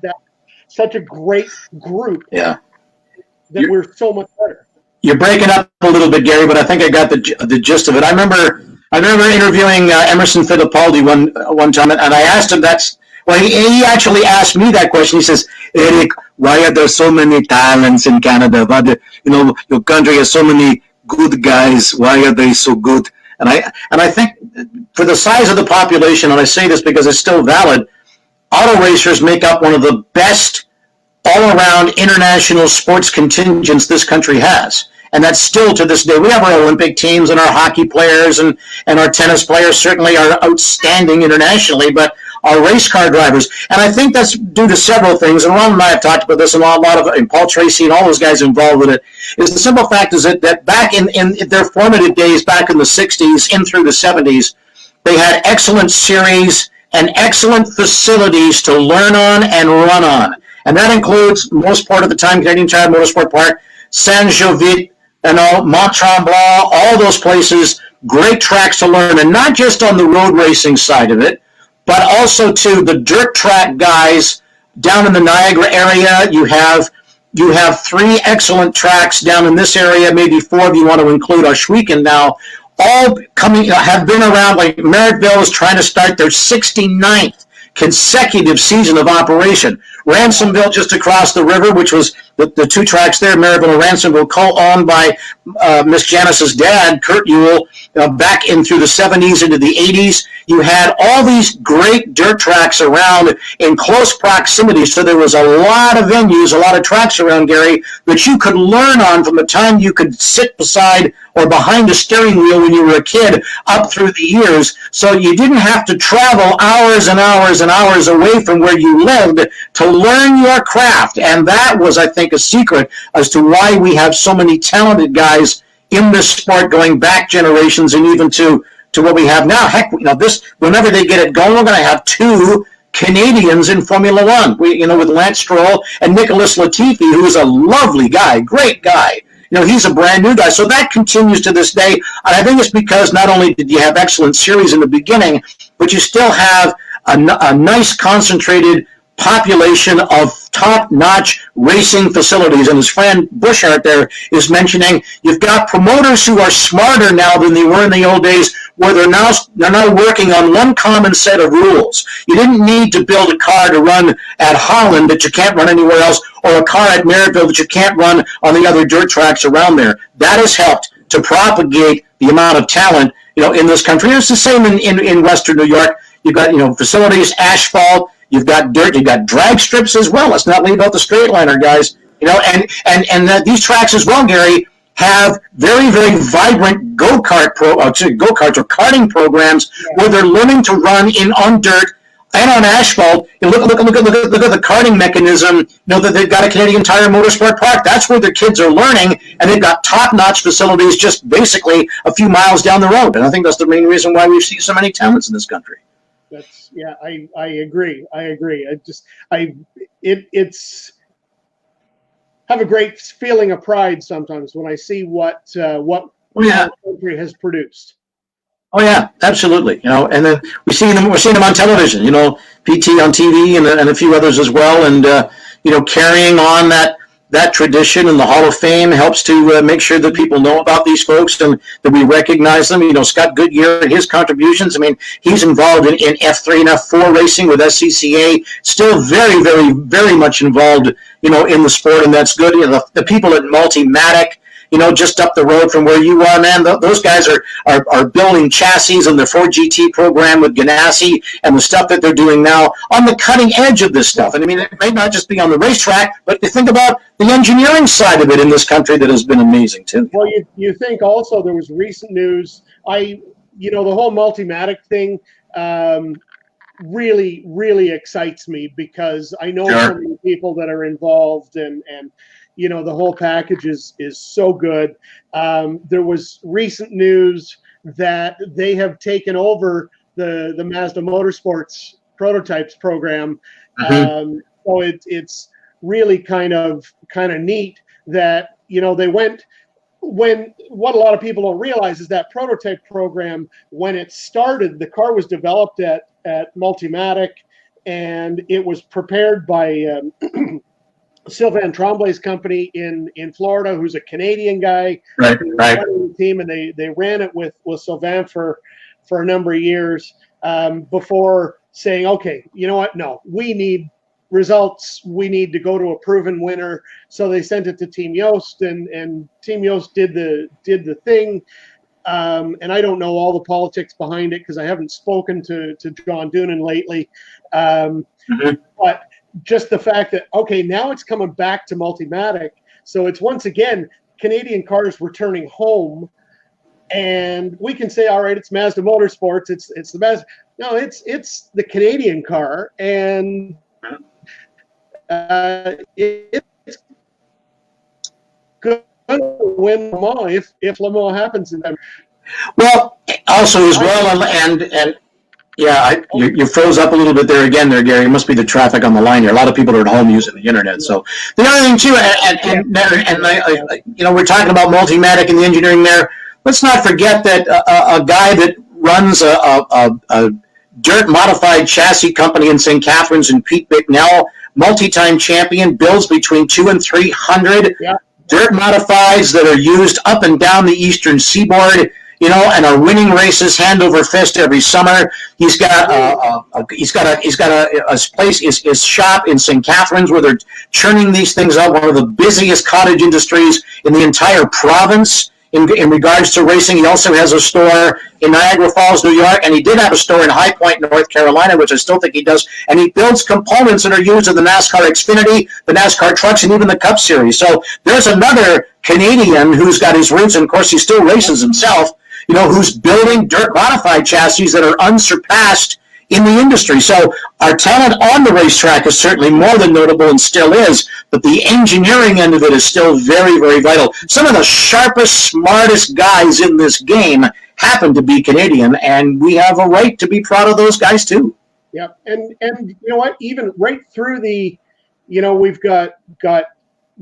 such a great group? Yeah, that we're so much better. You're breaking up a little bit, Gary, but I think I got the gist of it. I remember interviewing Emerson Fittipaldi one time, and I asked him he actually asked me that question. He says, "Erik, why are there so many talents in Canada? But your country has so many good guys. Why are they so good?" And I think for the size of the population, and I say this because it's still valid, auto racers make up one of the best all-around international sports contingents this country has. And that's still to this day. We have our Olympic teams and our hockey players and our tennis players certainly are outstanding internationally, but our race car drivers, and I think that's due to several things, and Ron and I have talked about this a lot and Paul Tracy and all those guys involved with it, is the simple fact is that back in their formative days, back in the 60s, in through the 70s, they had excellent series and excellent facilities to learn on and run on. And that includes, most part of the time, Canadian Tire Motorsport Park, Saint-Jovite, Mont-Tremblant, all those places, great tracks to learn, and not just on the road racing side of it, but also to the dirt track guys down in the Niagara area. You have 3 excellent tracks down in this area, maybe 4 if you want to include Oshwegan now, all have been around. Like Merrittville is trying to start their 69th consecutive season of operation. Ransomville just across the river, which was the 2 tracks there, Merrittville and Ransomville, co-owned by Miss Janice's dad, Kurt Ewell, back in through the 70s into the 80s. You had all these great dirt tracks around in close proximity, so there was a lot of venues, a lot of tracks around, Gary, that you could learn on from the time you could sit beside or behind a steering wheel when you were a kid up through the years. So you didn't have to travel hours and hours and hours away from where you lived to learn your craft. And that was, I think, a secret as to why we have so many talented guys in this sport going back generations and even to what we have now. Heck, whenever they get it going, we're going to have 2 Canadians in Formula One. With Lance Stroll and Nicholas Latifi, who is a lovely guy, great guy. He's a brand new guy. So that continues to this day. And I think it's because not only did you have excellent series in the beginning, but you still have a nice concentrated population of top-notch racing facilities. And his friend Bushart there is mentioning you've got promoters who are smarter now than they were in the old days, where they're now working on one common set of rules. You didn't need to build a car to run at Holland that you can't run anywhere else, or a car at Merrittville that you can't run on the other dirt tracks around there. That has helped to propagate the amount of talent, in this country. And it's the same in Western New York. You've got, facilities, asphalt, you've got dirt, you've got drag strips as well. Let's not leave out the straight liner, guys. And these tracks as well, Gary, have very, very vibrant go-karts or karting programs where they're learning to run on dirt and on asphalt. Look at the karting mechanism, that they've got a Canadian Tire Motorsport Park. That's where their kids are learning, and they've got top-notch facilities just basically a few miles down the road. And I think that's the main reason why we see so many talents in this country. I agree. It's have a great feeling of pride sometimes when I see what our country has produced. Oh yeah, absolutely. And then we're seeing them on television. PT on TV and a few others as well. And carrying on that tradition, and the Hall of Fame helps to make sure that people know about these folks and that we recognize them. Scott Goodyear and his contributions. I mean, he's involved in F3 and F4 racing with SCCA. Still very, very, very much involved, in the sport, and that's good. The people at Multimatic, just up the road from where you are, man, those guys are building chassis in the 4GT program with Ganassi and the stuff that they're doing now on the cutting edge of this stuff. And I mean, it may not just be on the racetrack, but you think about the engineering side of it in this country that has been amazing too. Well, you think also there was recent news. The whole Multimatic thing really, really excites me, because I know so many people that are involved, and the whole package is so good. There was recent news that they have taken over the Mazda Motorsports prototypes program. So it's really kind of neat that, they went, what a lot of people don't realize is that prototype program, when it started, the car was developed at Multimatic, and it was prepared by Sylvain Tremblay's company in Florida, who's a Canadian guy, right. The team, and they ran it with Sylvain for a number of years before saying, okay, you know what? No, we need results. We need to go to a proven winner. So they sent it to Team Yost, and Team Yost did the thing. And I don't know all the politics behind it, because I haven't spoken to John Doonan lately. But just the fact that, okay, now it's coming back to Multimatic. So it's once again Canadian cars returning home, and we can say, all right, it's Mazda Motorsports. It's the Mazda. No, it's the Canadian car, and it's going to win Le Mans if Le Mans happens in them. Well, also as well, and yeah, you froze up a little bit there again, Gary. It must be the traffic on the line here. A lot of people are at home using the internet. So the other thing too, we're talking about Multimatic and the engineering there. Let's not forget that a guy that runs a dirt modified chassis company in St. Catharines, and Pete Bicknell, multi-time champion, builds between 200 and 300 dirt modifieds that are used up and down the eastern seaboard, and are winning races hand over fist every summer. He's got a place, his shop in St. Catharines, where they're churning these things out. One of the busiest cottage industries in the entire province in regards to racing. He also has a store in Niagara Falls, New York, and he did have a store in High Point, North Carolina, which I still think he does. And he builds components that are used in the NASCAR Xfinity, the NASCAR trucks, and even the Cup Series. So there's another Canadian who's got his roots, and of course he still races himself, who's building dirt modified chassis that are unsurpassed in the industry. So our talent on the racetrack is certainly more than notable, and still is, but the engineering end of it is still very, very vital. Some of the sharpest, smartest guys in this game happen to be Canadian, and we have a right to be proud of those guys too. Yep, and you know what? Even right through the, we've got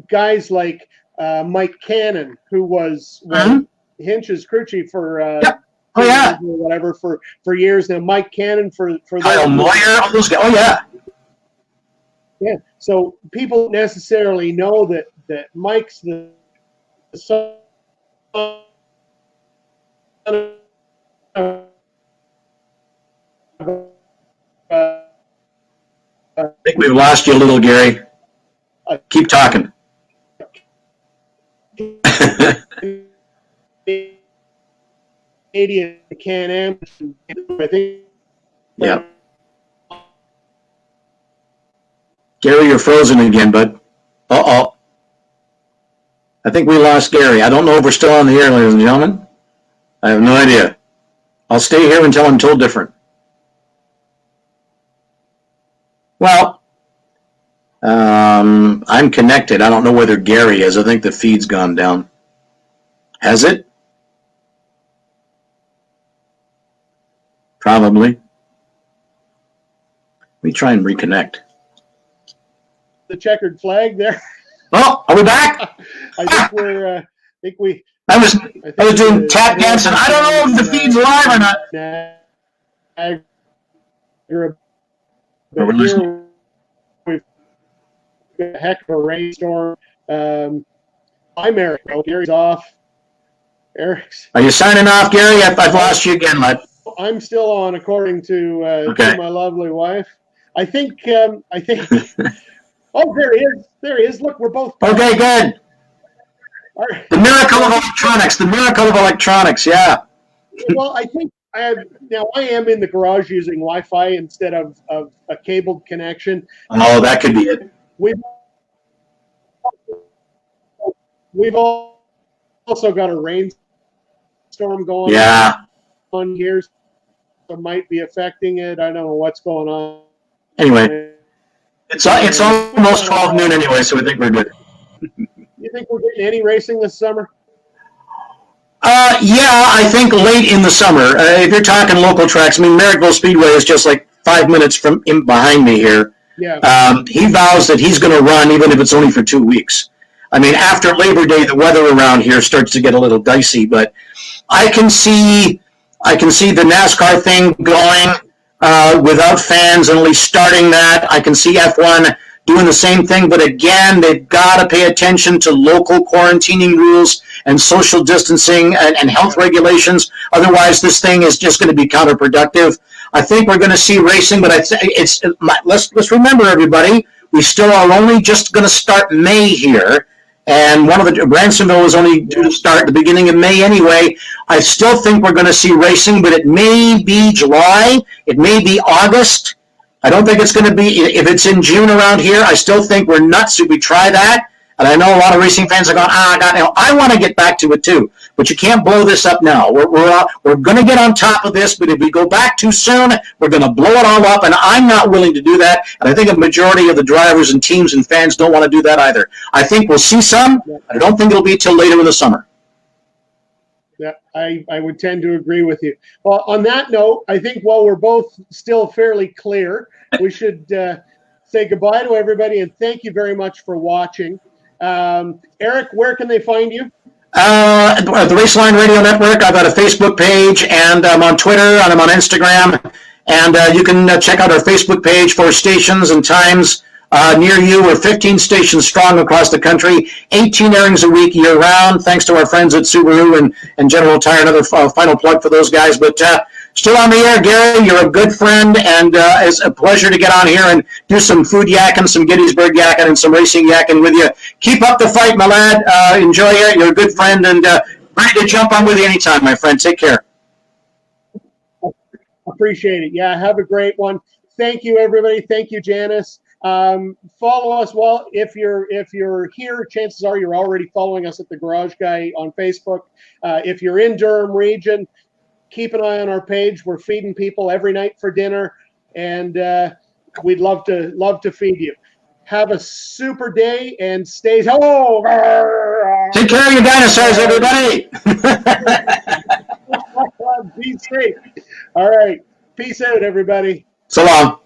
guys like Mike Cannon, who was Hinch's crew chief for whatever for years now. Mike Cannon for Kyle Moyer, all those guys. Oh yeah. Yeah. So people necessarily know that Mike's the son of I think we've lost you a little, Gary. Keep talking. Canadian Can-Am. I think. Yeah. Gary, you're frozen again, bud. Uh-oh. I think we lost Gary. I don't know if we're still on the air, ladies and gentlemen. I have no idea. I'll stay here until I'm told different. Well, I'm connected. I don't know whether Gary is. I think the feed's gone down. Has it? Probably. Let me try and reconnect. The checkered flag there. Oh, are we back? I think we're. I think we. I was doing tap dancing. I don't know if the feed's live or not. But here we've got a heck of a rainstorm. I'm Erik. Gary's off. Eric's. Are you signing off, Gary? I've lost you again, bud. I'm still on, according to my lovely wife. I think. Oh, there he is. There he is. Look, we're both. Okay, good. The miracle of electronics. The miracle of electronics. Yeah. Well, I think I am in the garage using Wi-Fi instead of a cabled connection. Oh, that could be it. We've also got a rainstorm going on here, so it might be affecting it. I don't know what's going on. Anyway, it's almost 12 noon anyway, so I think we're good. You think we're getting any racing this summer? Yeah, I think late in the summer. If you're talking local tracks, I mean, Merrickville Speedway is just like 5 minutes from behind me here. Yeah. He vows that he's going to run even if it's only for 2 weeks. I mean, after Labor Day, the weather around here starts to get a little dicey, but I can see the NASCAR thing going without fans and at least starting that. I can see F1 doing the same thing, but again, they've got to pay attention to local quarantining rules and social distancing and health regulations. Otherwise, this thing is just going to be counterproductive. I think we're going to see racing, but let's remember, everybody, we still are only just going to start May here, and Bransonville is only due to start at the beginning of May anyway. I still think we're going to see racing, but it may be July, it may be August. I don't think it's going to be, if it's in June around here, I still think we're nuts if we try that. And I know a lot of racing fans are going, God, I want to get back to it too. But you can't blow this up now. We're going to get on top of this, but if we go back too soon, we're going to blow it all up, and I'm not willing to do that. And I think a majority of the drivers and teams and fans don't want to do that either. I think we'll see some, but I don't think it'll be till later in the summer. Yeah, I would tend to agree with you. Well, on that note, I think while we're both still fairly clear, we should say goodbye to everybody, and thank you very much for watching. Erik, where can they find you? The Raceline Radio Network. I've got a Facebook page, and I'm on Twitter, and I'm on Instagram. And you can check out our Facebook page for stations and times near you. We're 15 stations strong across the country, 18 airings a week year-round, thanks to our friends at Subaru and General Tire. Another final plug for those guys. But still on the air, Gary. You're a good friend, and it's a pleasure to get on here and do some food yakking, some Gettysburg yakking, and some racing yakking with you. Keep up the fight, my lad. Enjoy it. You're a good friend, and ready to jump on with you anytime, my friend. Take care. Appreciate it. Yeah, have a great one. Thank you, everybody. Thank you, Janice. Follow us. Well, if you're here, chances are you're already following us at the Garage Guy on Facebook. If you're in Durham region, keep an eye on our page. We're feeding people every night for dinner, and we'd love to feed you. Have a super day and stay. Take care of your dinosaurs, everybody. Be safe. All right. Peace out, everybody. So long.